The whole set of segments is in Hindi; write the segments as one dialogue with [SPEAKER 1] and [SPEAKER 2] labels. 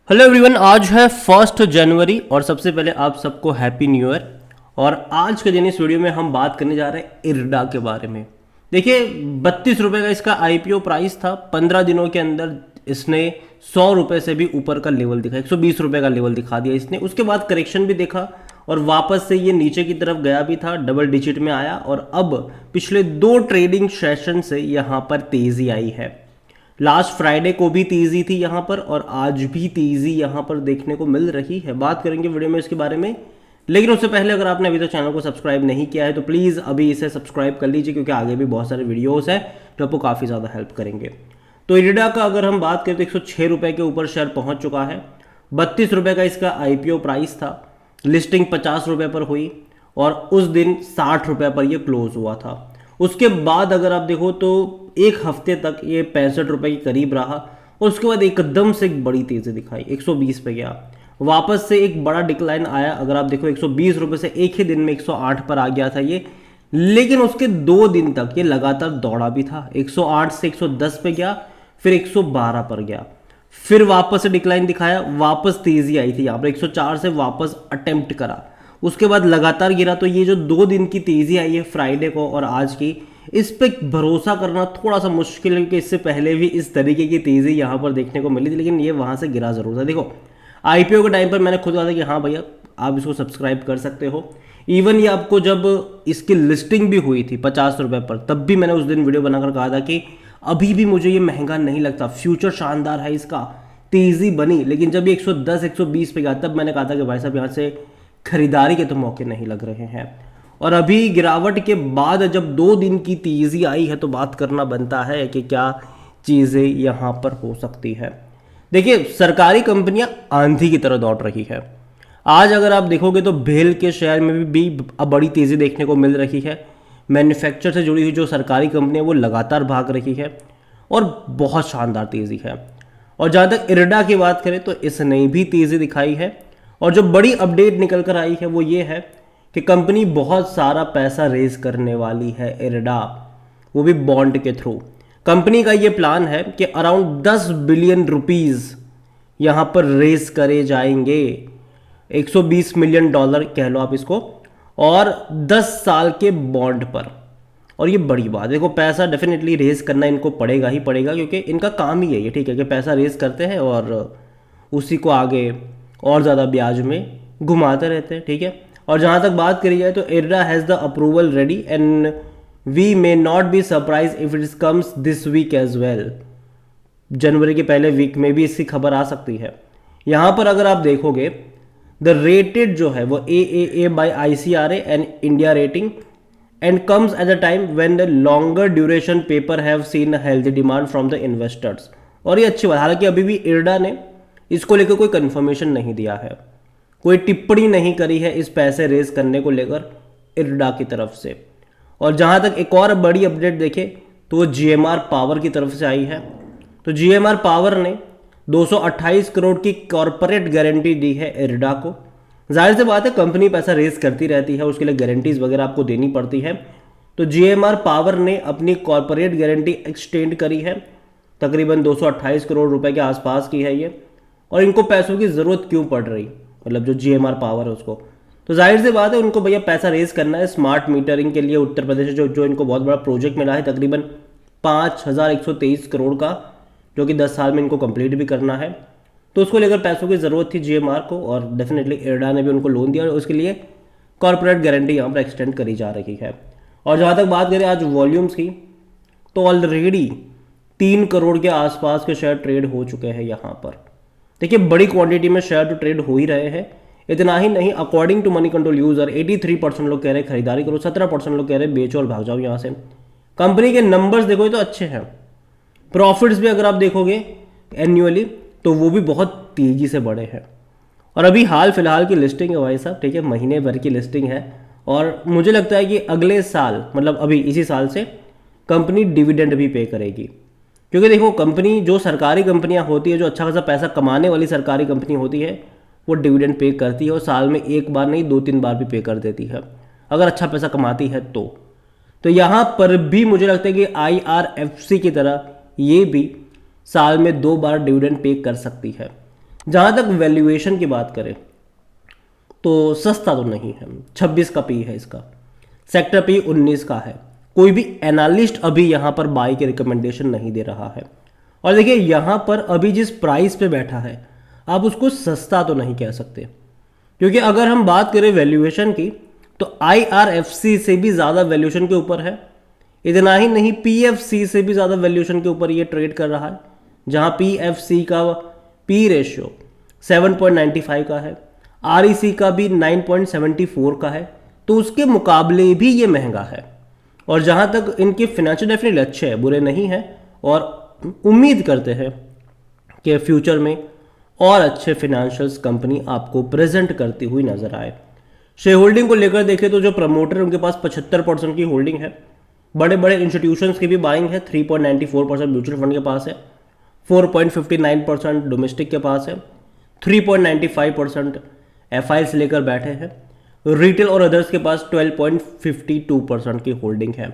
[SPEAKER 1] हेलो एवरीवन, आज है 1 जनवरी और सबसे पहले आप सबको हैप्पी न्यू ईयर। और आज के दिन इस वीडियो में हम बात करने जा रहे हैं इरडा के बारे में। देखिए, 32 रुपये का इसका आईपीओ प्राइस था। 15 दिनों के अंदर इसने 100 रुपये से भी ऊपर का लेवल दिखा, 120 रुपये का लेवल दिखा दिया इसने। उसके बाद करेक्शन भी देखा और वापस से ये नीचे की तरफ गया भी था, डबल डिजिट में आया और अब पिछले 2 ट्रेडिंग सेशन से यहाँ पर तेज़ी आई है। लास्ट फ्राइडे को भी तेज़ी थी यहाँ पर और आज भी तेज़ी यहाँ पर देखने को मिल रही है। बात करेंगे वीडियो में इसके बारे में, लेकिन उससे पहले अगर आपने अभी तक चैनल को सब्सक्राइब नहीं किया है तो प्लीज़ अभी इसे सब्सक्राइब कर लीजिए, क्योंकि आगे भी बहुत सारे वीडियोस हैं जो आपको काफ़ी ज़्यादा हेल्प करेंगे। तो इरडा का अगर हम बात करें तो 106 रुपये के ऊपर शेयर पहुँच चुका है। 32 रुपये का इसका IPO प्राइस था। लिस्टिंग 50 रुपये पर हुई और उस दिन 60 रुपये पर यह क्लोज हुआ था। उसके बाद अगर आप देखो तो एक हफ्ते तक ये 65 रुपये के करीब रहा और उसके बाद एकदम से एक बड़ी तेज़ी दिखाई, 120 पे गया। वापस से एक बड़ा डिक्लाइन आया। अगर आप देखो 120 रुपये से एक ही दिन में 108 पर आ गया था ये, लेकिन उसके 2 दिन तक ये लगातार दौड़ा भी था। 108 से 110 पे गया, फिर 112 पर गया, फिर वापस से डिक्लाइन दिखाया, वापस तेज़ी आई थी यहाँ पर 104 से वापस अटेम्प्ट करा, उसके बाद लगातार गिरा। तो ये जो 2 दिन की तेज़ी आई है फ्राइडे को और आज की, इस पे भरोसा करना थोड़ा सा मुश्किल है, क्योंकि इससे पहले भी इस तरीके की तेज़ी यहाँ पर देखने को मिली थी, लेकिन ये वहाँ से गिरा ज़रूर था। देखो, IPO के टाइम पर मैंने खुद कहा था कि हाँ भैया आप इसको सब्सक्राइब कर सकते हो। इवन ये आपको जब इसकी लिस्टिंग भी हुई थी 50 रुपये पर, तब भी मैंने उस दिन वीडियो बनाकर कहा था कि अभी भी मुझे ये महंगा नहीं लगता, फ्यूचर शानदार है इसका, तेज़ी बनी। लेकिन जब ये 110 120 पे गया तब मैंने कहा था कि भाई साहब यहाँ से खरीदारी के तो मौके नहीं लग रहे हैं। और अभी गिरावट के बाद जब 2 दिन की तेज़ी आई है तो बात करना बनता है कि क्या चीज़ें यहाँ पर हो सकती है। देखिए, सरकारी कंपनियां आंधी की तरह दौड़ रही है। आज अगर आप देखोगे तो भेल के शेयर में भी अब बड़ी तेज़ी देखने को मिल रही है। मैन्युफैक्चर से जुड़ी हुई जो सरकारी कंपनी है वो लगातार भाग रही है और बहुत शानदार तेज़ी है। और जहाँ तक इरडा की बात करें तो इसने भी तेज़ी दिखाई है और जो बड़ी अपडेट निकल कर आई है वो ये है कि कंपनी बहुत सारा पैसा रेज करने वाली है इरडा, वो भी बॉन्ड के थ्रू। कंपनी का ये प्लान है कि अराउंड 10 बिलियन रुपीस यहाँ पर रेज करे जाएंगे, 120 मिलियन डॉलर कह लो आप इसको, और 10 साल के बॉन्ड पर। और ये बड़ी बात है। देखो, पैसा डेफिनेटली रेज करना इनको पड़ेगा ही पड़ेगा, क्योंकि इनका काम ही है ये, ठीक है, कि पैसा रेज करते हैं और उसी को आगे और ज़्यादा ब्याज में घुमाते रहते हैं, ठीक है। और जहाँ तक बात करी जाए तो IRDA has the approval ready and we may not be surprised if it comes this week as well. जनवरी के पहले वीक में भी इसकी खबर आ सकती है। यहाँ पर अगर आप देखोगे द रेटेड जो है वो AAA by ICRA and India rating and comes at a time when the longer duration paper have seen a healthy demand from the investors. और ये अच्छी बात, हालांकि अभी भी इरडा ने इसको लेकर कोई कंफर्मेशन नहीं दिया है, कोई टिप्पणी नहीं करी है इस पैसे रेज करने को लेकर इरडा की तरफ से। और जहां तक एक और बड़ी अपडेट देखे तो वो GMR पावर की तरफ से आई है। तो GMR पावर ने 228 करोड़ की कॉरपोरेट गारंटी दी है इरडा को। जाहिर सी बात है, कंपनी पैसा रेज करती रहती है, उसके लिए गारंटीज वगैरह आपको देनी पड़ती है। तो GMR पावर ने अपनी कॉरपोरेट गारंटी एक्सटेंड करी है, तकरीबन 228 करोड़ रुपए के आसपास की है ये। और इनको पैसों की ज़रूरत क्यों पड़ रही, मतलब जो GMR पावर है उसको, तो जाहिर सी बात है उनको भैया पैसा रेज करना है स्मार्ट मीटरिंग के लिए। उत्तर प्रदेश जो इनको बहुत बड़ा प्रोजेक्ट मिला है, तकरीबन 5123 करोड़ का, जो कि 10 साल में इनको कंप्लीट भी करना है। तो उसको लेकर पैसों की ज़रूरत थी GMR को और डेफिनेटली इरडा ने भी उनको लोन दिया और उसके लिए कॉर्पोरेट गारंटी यहाँ पर एक्सटेंड करी जा रही है। और जहाँ तक बात करें आज वॉल्यूम्स की, तो ऑलरेडी 3 करोड़ के आसपास के शेयर ट्रेड हो चुके हैं यहाँ पर। देखिए, बड़ी क्वांटिटी में शेयर तो ट्रेड हो ही रहे हैं। इतना ही नहीं, according to Moneycontrol user 83% लोग कह रहे हैं खरीदारी करो, 17% लोग कह रहे हैं बेचो और भाग जाओ यहाँ से। कंपनी के नंबर्स देखोगे तो अच्छे हैं। प्रॉफिट्स भी अगर आप देखोगे एन्युअली तो वो भी बहुत तेजी से बढ़े हैं। और अभी हाल फिलहाल की लिस्टिंग है भाई साहब, ठीक है, महीने भर की लिस्टिंग है। और मुझे लगता है कि अगले साल, मतलब अभी इसी साल से कंपनी डिविडेंड भी पे करेगी। क्योंकि देखो, कंपनी जो सरकारी कंपनियां होती है, जो अच्छा खासा पैसा कमाने वाली सरकारी कंपनी होती है, वो डिविडेंड पे करती है और साल में एक बार नहीं 2-3 बार भी पे कर देती है, अगर अच्छा पैसा कमाती है तो यहाँ पर भी मुझे लगता है कि IRFC की तरह ये भी साल में 2 बार डिविडेंड पे कर सकती है। जहाँ तक वैल्यूएशन की बात करें तो सस्ता तो नहीं है, 26 का पी है इसका, सेक्टर पी 19 का है। कोई भी एनालिस्ट अभी यहाँ पर बाई के रिकमेंडेशन नहीं दे रहा है। और देखिए यहाँ पर अभी जिस प्राइस पे बैठा है आप उसको सस्ता तो नहीं कह सकते, क्योंकि अगर हम बात करें वैल्यूएशन की तो IRFC से भी ज़्यादा वैल्यूएशन के ऊपर है। इतना ही नहीं, PFC से भी ज़्यादा वैल्यूएशन के ऊपर ये ट्रेड कर रहा है, जहाँ PFC का पी रेशियो 7.95 का है, REC का भी 9.74 का है, तो उसके मुकाबले भी ये महंगा है। और जहाँ तक इनके फिनेंशियल डेफिनेटली अच्छे हैं, बुरे नहीं हैं, और उम्मीद करते हैं कि फ्यूचर में और अच्छे फाइनेंशियल्स कंपनी आपको प्रेजेंट करती हुई नजर आए। शेयर होल्डिंग को लेकर देखें तो जो प्रमोटर उनके पास 75% की होल्डिंग है, बड़े बड़े इंस्टीट्यूशंस की भी बाइंग है, 3.94% म्यूचुअल फंड के पास है, 4.59% डोमेस्टिक के पास है, 3.95% FI से लेकर बैठे हैं, रिटेल और अदर्स के पास 12.52% की होल्डिंग है।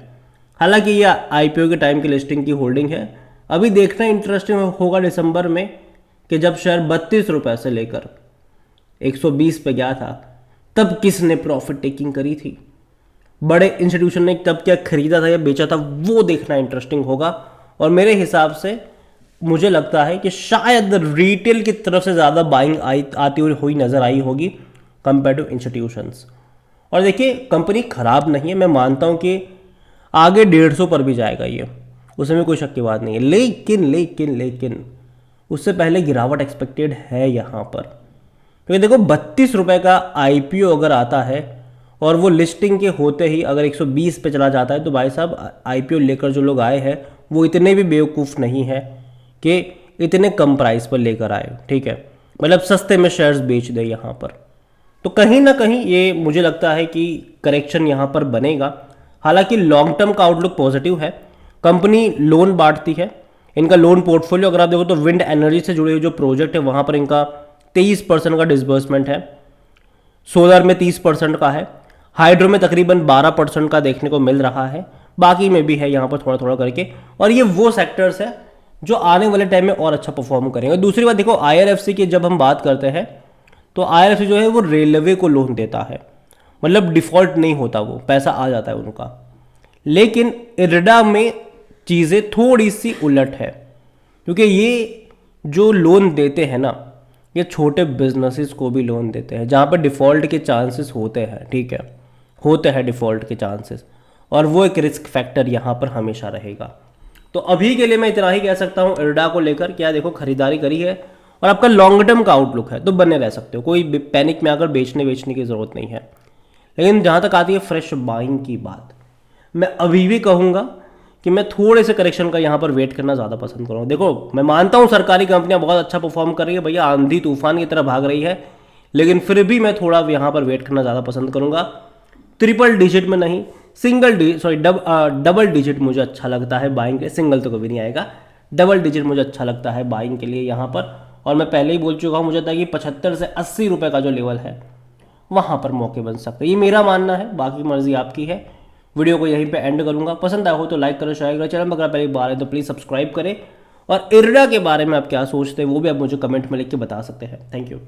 [SPEAKER 1] हालांकि यह IPO के टाइम की लिस्टिंग की होल्डिंग है। अभी देखना इंटरेस्टिंग होगा दिसंबर में कि जब शेयर 32 रुपए से लेकर 120 पे गया था तब किसने प्रॉफिट टेकिंग करी थी, बड़े इंस्टीट्यूशन ने तब क्या खरीदा था या बेचा था, वो देखना इंटरेस्टिंग होगा। और मेरे हिसाब से मुझे लगता है कि शायद रिटेल की तरफ से ज़्यादा बाइंग आती हुई नजर आई होगी कंपेयर टू इंस्टीट्यूशंस। और देखिए कंपनी खराब नहीं है, मैं मानता हूं कि आगे 150 पर भी जाएगा ये, उसमें कोई शक की बात नहीं है, लेकिन लेकिन लेकिन उससे पहले गिरावट एक्सपेक्टेड है यहाँ पर। क्योंकि देखो 32 रुपए का IPO अगर आता है और वो लिस्टिंग के होते ही अगर 120 पे चला जाता है, तो भाई साहब IPO लेकर जो लोग आए हैं वो इतने भी बेवकूफ़ नहीं है कि इतने कम प्राइस पर लेकर आए, ठीक है, मतलब सस्ते में शेयर्स बेच दे यहाँ पर। तो कहीं ना कहीं ये मुझे लगता है कि करेक्शन यहाँ पर बनेगा। हालांकि लॉन्ग टर्म का आउटलुक पॉजिटिव है, कंपनी लोन बांटती है, इनका लोन पोर्टफोलियो अगर आप देखो तो विंड एनर्जी से जुड़े हुए जो प्रोजेक्ट है वहाँ पर इनका 23% का डिसबर्समेंट है, सोलर में 30% का है, हाइड्रो में तकरीबन 12% का देखने को मिल रहा है, बाकी में भी है यहाँ पर थोड़ा थोड़ा करके। और ये वो सेक्टर्स है जो आने वाले टाइम में और अच्छा परफॉर्म करेंगे। दूसरी बात देखो IRFC की जब हम बात करते हैं तो IRFC जो है वो रेलवे को लोन देता है, मतलब डिफॉल्ट नहीं होता, वो पैसा आ जाता है उनका। लेकिन इरडा में चीज़ें थोड़ी सी उलट है, क्योंकि ये जो लोन देते हैं ना ये छोटे बिजनेसेस को भी लोन देते हैं, जहाँ पर डिफ़ॉल्ट के चांसेस होते हैं, ठीक है, होते हैं डिफ़ॉल्ट के चांसेस, और वो एक रिस्क फैक्टर यहाँ पर हमेशा रहेगा। तो अभी के लिए मैं इतना ही कह सकता हूँ इरडा को लेकर, क्या देखो खरीदारी करी है और आपका लॉन्ग टर्म का आउटलुक है तो बने रह सकते हो, कोई पैनिक में आकर बेचने की ज़रूरत नहीं है। लेकिन जहाँ तक आती है फ्रेश बाइंग की बात, मैं अभी भी कहूँगा कि मैं थोड़े से करेक्शन का यहाँ पर वेट करना ज़्यादा पसंद करूँगा। देखो मैं मानता हूँ सरकारी कंपनियाँ बहुत अच्छा परफॉर्म कर रही है भैया, आंधी तूफान की तरह भाग रही है, लेकिन फिर भी मैं थोड़ा यहाँ पर वेट करना ज़्यादा पसंद करूँगा। ट्रिपल डिजिट में नहीं, डबल डिजिट मुझे अच्छा लगता है बाइंग के, सिंगल तो कभी नहीं आएगा, डबल डिजिट मुझे अच्छा लगता है बाइंग के लिए यहाँ पर। और मैं पहले ही बोल चुका हूँ, मुझे लगता है कि 75 से 80 रुपये का जो लेवल है वहाँ पर मौके बन सकते हैं, ये मेरा मानना है, बाकी मर्जी आपकी है। वीडियो को यहीं पे एंड करूंगा, पसंद आया हो तो लाइक करो, शेयर करो, चैनल पर अगर पहली बार है तो प्लीज़ सब्सक्राइब करें। और इरडा के बारे में आप क्या सोचते हैं वो भी आप मुझे कमेंट में लिख के बता सकते हैं। Thank you.